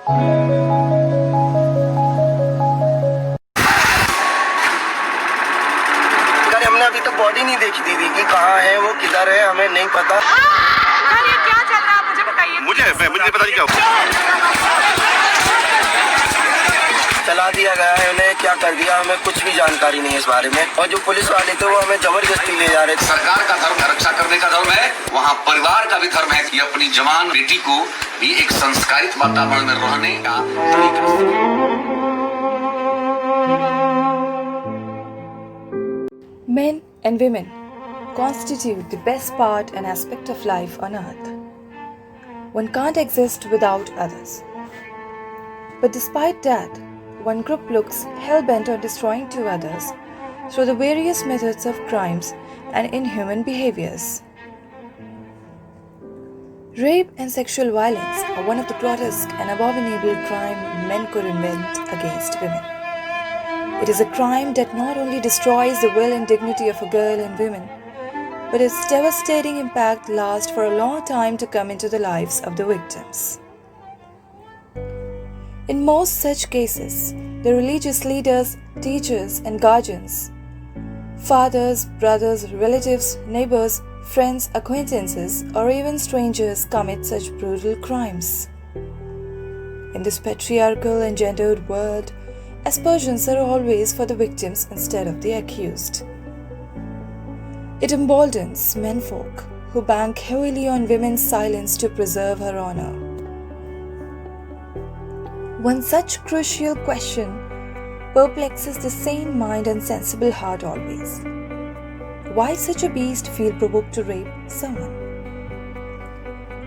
हमने अभी तक बॉडी नहीं देखी दीदी कि कहाँ है वो, किधर है, हमें नहीं पता। ये क्या चल रहा है मुझे बताइए। मुझे पता नहीं क्या चला दिया गया है उन्हें, क्या कर दिया हमें कुछ भी जानकारी नहीं है इस बारे में। और जो पुलिस वाले थे वो हमें जबरदस्ती ले जा रहे थे। सरकार का धर्म रक्षा करने का धर्म है, वहाँ परिवार का भी धर्म है कि अपनी जवान बेटी को भी एक संस्कारित वातावरण में रहने का तरीका। Men and women constitute the best part and aspect of life on earth. One can't exist without others. But despite that, one group looks hell-bent on destroying two others through the various methods of crimes and inhuman behaviors. Rape and sexual violence are one of the grotesque and abominable crimes men could invent against women. It is a crime that not only destroys the will and dignity of a girl and woman, but its devastating impact lasts for a long time to come into the lives of the victims. In most such cases, the religious leaders, teachers, and guardians, fathers, brothers, relatives, neighbors, friends, acquaintances, or even strangers commit such brutal crimes. In this patriarchal and gendered world, aspersions are always for the victims instead of the accused. It emboldens menfolk who bank heavily on women's silence to preserve her honor. One such crucial question perplexes the sane mind and sensible heart always. Why such a beast feel provoked to rape someone?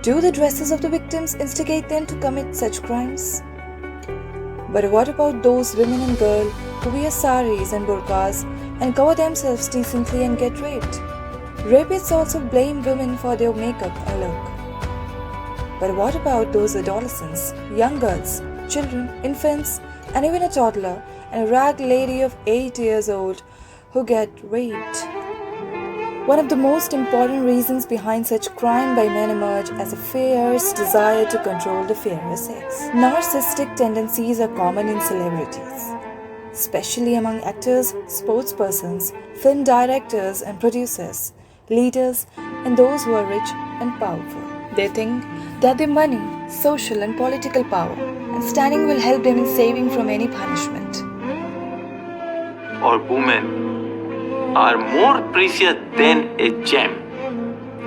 Do the dresses of the victims instigate them to commit such crimes? But what about those women and girls who wear saris and burqas and cover themselves decently and get raped? Rapists also blame women for their makeup and look. But what about those adolescents, young girls, children, infants, and even a toddler and a rag lady of 8 years old who get raped? One of the most important reasons behind such crime by men emerge as a fierce desire to control the fairer sex. Narcissistic tendencies are common in celebrities, especially among actors, sportspersons, film directors and producers, leaders, and those who are rich and powerful. They think that their money, social and political power, and standing will help them in saving from any punishment. Or women are more precious than a gem,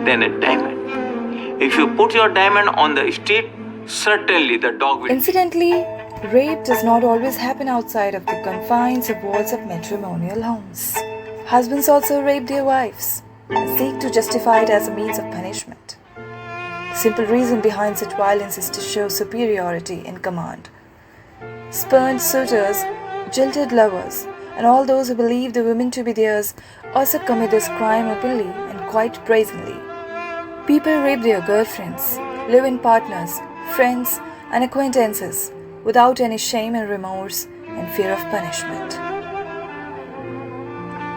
than a diamond. If you put your diamond on the street, certainly the dog will. Incidentally, rape does not always happen outside of the confines of walls of matrimonial homes. Husbands also rape their wives and seek to justify it as a means of punishment. The simple reason behind such violence is to show superiority in command. Spurned suitors, jilted lovers, and all those who believe the women to be theirs also commit this crime openly and quite brazenly. People rape their girlfriends, live-in partners, friends, and acquaintances without any shame and remorse and fear of punishment.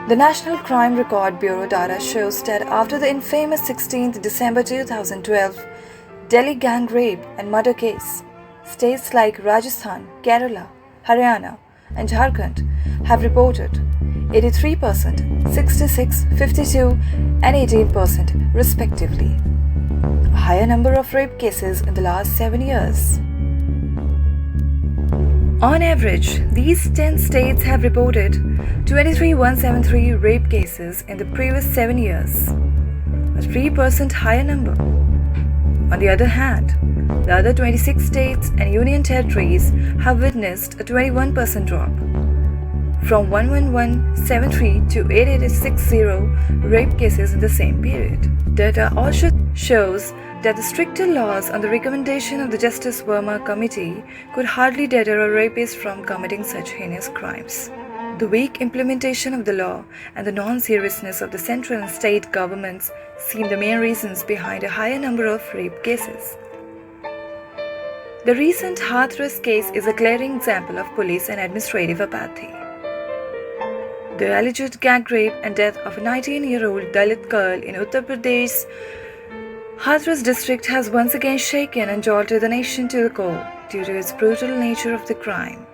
The National Crime Record Bureau data shows that after the infamous 16th December 2012 Delhi gang rape and murder case, states like Rajasthan, Kerala, Haryana, and Jharkhand have reported 83%, 66%, 52%, and 18% respectively. A higher number of rape cases in the last 7 years. On average, these 10 states have reported 23,173 rape cases in the previous 7 years, a 3% higher number. On the other hand, the other 26 states and union territories have witnessed a 21% drop, from 11173 to 8860 rape cases in the same period. Data also shows that the stricter laws on the recommendation of the Justice Verma Committee could hardly deter a rapist from committing such heinous crimes. The weak implementation of the law and the non-seriousness of the central and state governments seem the main reasons behind a higher number of rape cases. The recent Hathras case is a glaring example of police and administrative apathy. The alleged gang rape and death of a 19-year-old Dalit girl in Uttar Pradesh's Hathras district has once again shaken and jolted the nation to the core. due to its brutal nature of the crime.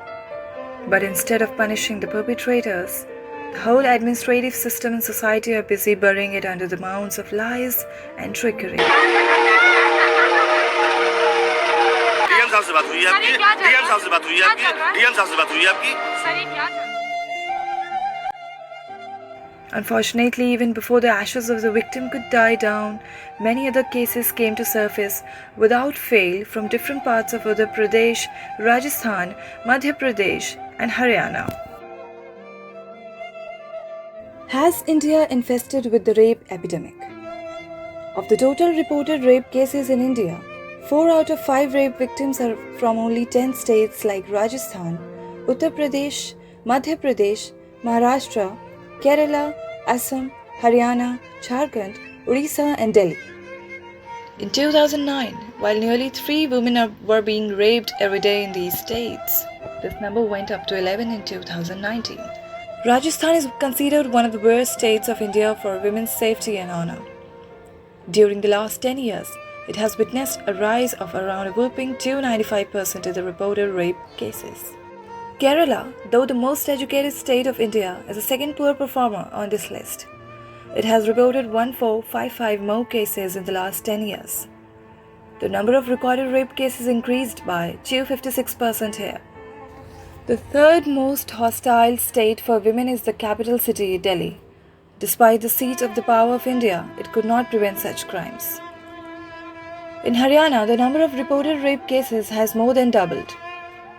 But instead of punishing the perpetrators, the whole administrative system and society are busy burying it under the mounds of lies and trickery. DM साहब से बात हुई है आपकी? DM साहब से बात हुई है आपकी? डीएम साहब से बात हुई है आपकी? सर ये क्या चल रहा है? Unfortunately, even before the ashes of the victim could die down, many other cases came to surface without fail from different parts of Uttar Pradesh, Rajasthan, Madhya Pradesh, and Haryana. Has India infested with the rape epidemic? Of the total reported rape cases in India, 4 out of 5 rape victims are from only 10 states like Rajasthan, Uttar Pradesh, Madhya Pradesh, Maharashtra, Kerala, Assam, Haryana, Jharkhand, Odisha, and Delhi. In 2009, while nearly 3 women were being raped every day in these states, this number went up to 11 in 2019. Rajasthan is considered one of the worst states of India for women's safety and honor. During the last 10 years, it has witnessed a rise of around a whopping 295% in the reported rape cases. Kerala, though the most educated state of India, is the second poor performer on this list. It has reported 1,455 more cases in the last 10 years. The number of recorded rape cases increased by 256% here. The third most hostile state for women is the capital city, Delhi. Despite the seat of the power of India, it could not prevent such crimes. In Haryana, the number of reported rape cases has more than doubled.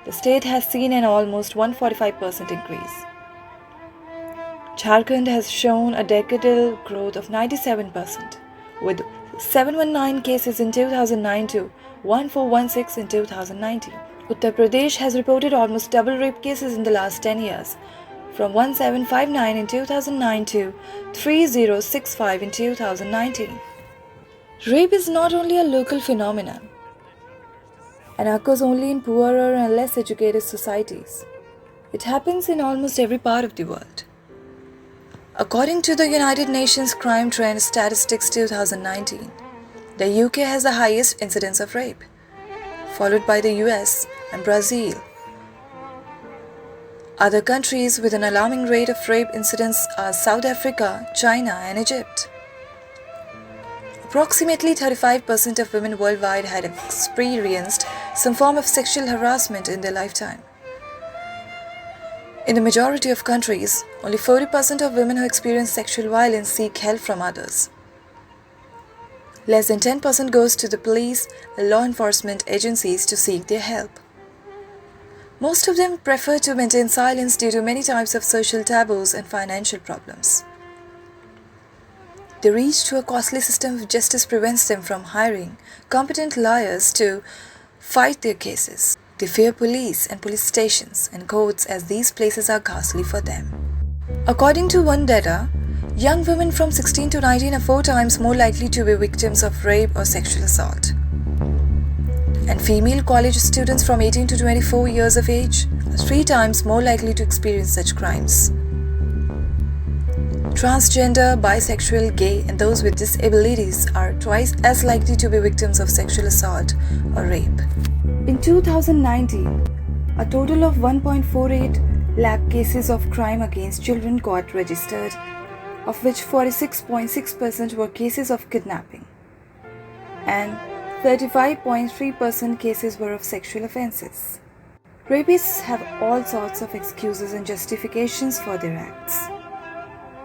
The state has seen an almost 145% increase. Jharkhand has shown a decadal growth of 97%, with 719 cases in 2009 to 1416 in 2019. Uttar Pradesh has reported almost double rape cases in the last 10 years, from 1759 in 2009 to 3065 in 2019. Rape is not only a local phenomenon and occurs only in poorer and less educated societies. It happens in almost every part of the world. According to the United Nations Crime Trend Statistics 2019, the UK has the highest incidence of rape, followed by the US and Brazil. Other countries with an alarming rate of rape incidence are South Africa, China, and Egypt. Approximately 35% of women worldwide had experienced some form of sexual harassment in their lifetime. In the majority of countries, only 40% of women who experience sexual violence seek help from others. Less than 10% goes to the police and law enforcement agencies to seek their help. Most of them prefer to maintain silence due to many types of social taboos and financial problems. The reach to a costly system of justice prevents them from hiring competent lawyers to fight their cases. They fear police and police stations and courts as these places are costly for them. According to one data, young women from 16 to 19 are 4 times more likely to be victims of rape or sexual assault. And female college students from 18 to 24 years of age are 3 times more likely to experience such crimes. Transgender, bisexual, gay, and those with disabilities are twice as likely to be victims of sexual assault or rape. In 2019, a total of 1.48 lakh cases of crime against children got registered, of which 46.6% were cases of kidnapping, and 35.3% cases were of sexual offences. Rapists have all sorts of excuses and justifications for their acts.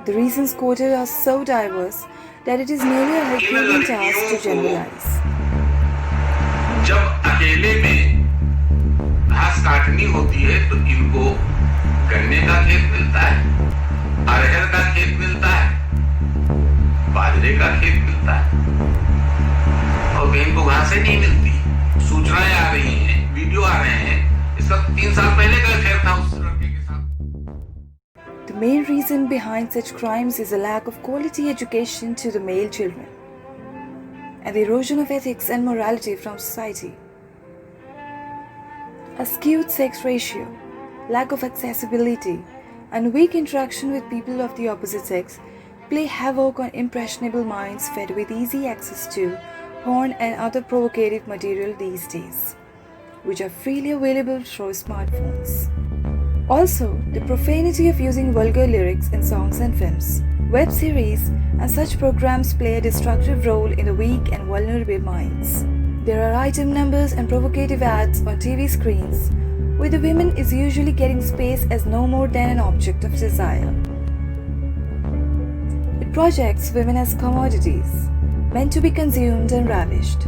The reasons quoted are so diverse that it is nearly a Herculean task to generalize. जब अकेले में घास काटनी होती है तो इनको गन्ने का खेत मिलता है, अरहर का खेत मिलता है, बाजरे का खेत मिलता है, और इनको घासें नहीं मिलती। सूचनाएं आ रही हैं, वीडियो आ रहे हैं। इसका 3 साल पहले का अफेयर था उस लड़के के साथ। The main reason behind such crimes is a lack of quality education to the male children and the erosion of ethics and morality from society. A skewed sex ratio, lack of accessibility, and weak interaction with people of the opposite sex play havoc on impressionable minds fed with easy access to porn and other provocative material these days. which are freely available through smartphones. Also, the profanity of using vulgar lyrics in songs and films, web series, and such programs play a destructive role in the weak and vulnerable minds. There are item numbers and provocative ads on TV screens, where the woman is usually getting space as no more than an object of desire. It projects women as commodities, meant to be consumed and ravished.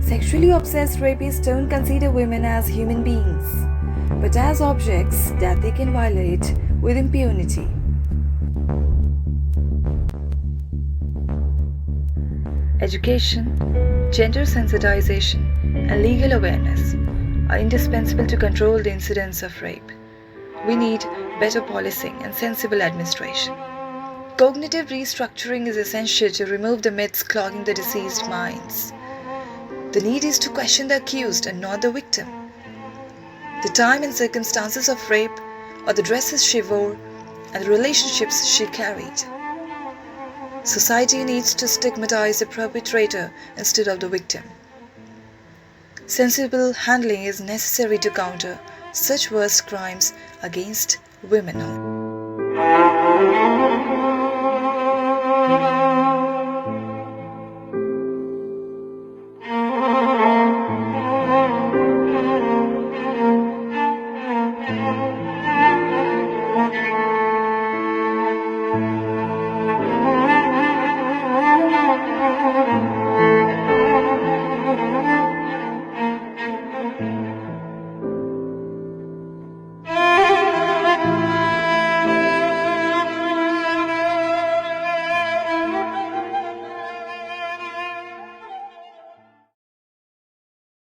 Sexually obsessed rapists don't consider women as human beings, but as objects that they can violate with impunity. Education, gender sensitization, and legal awareness are indispensable to control the incidence of rape. We need better policing and sensible administration. Cognitive restructuring is essential to remove the myths clogging the deceased minds. The need is to question the accused and not the victim. The time and circumstances of rape are the dresses she wore and the relationships she carried. Society needs to stigmatize the perpetrator instead of the victim. Sensible handling is necessary to counter such worst crimes against womenhood.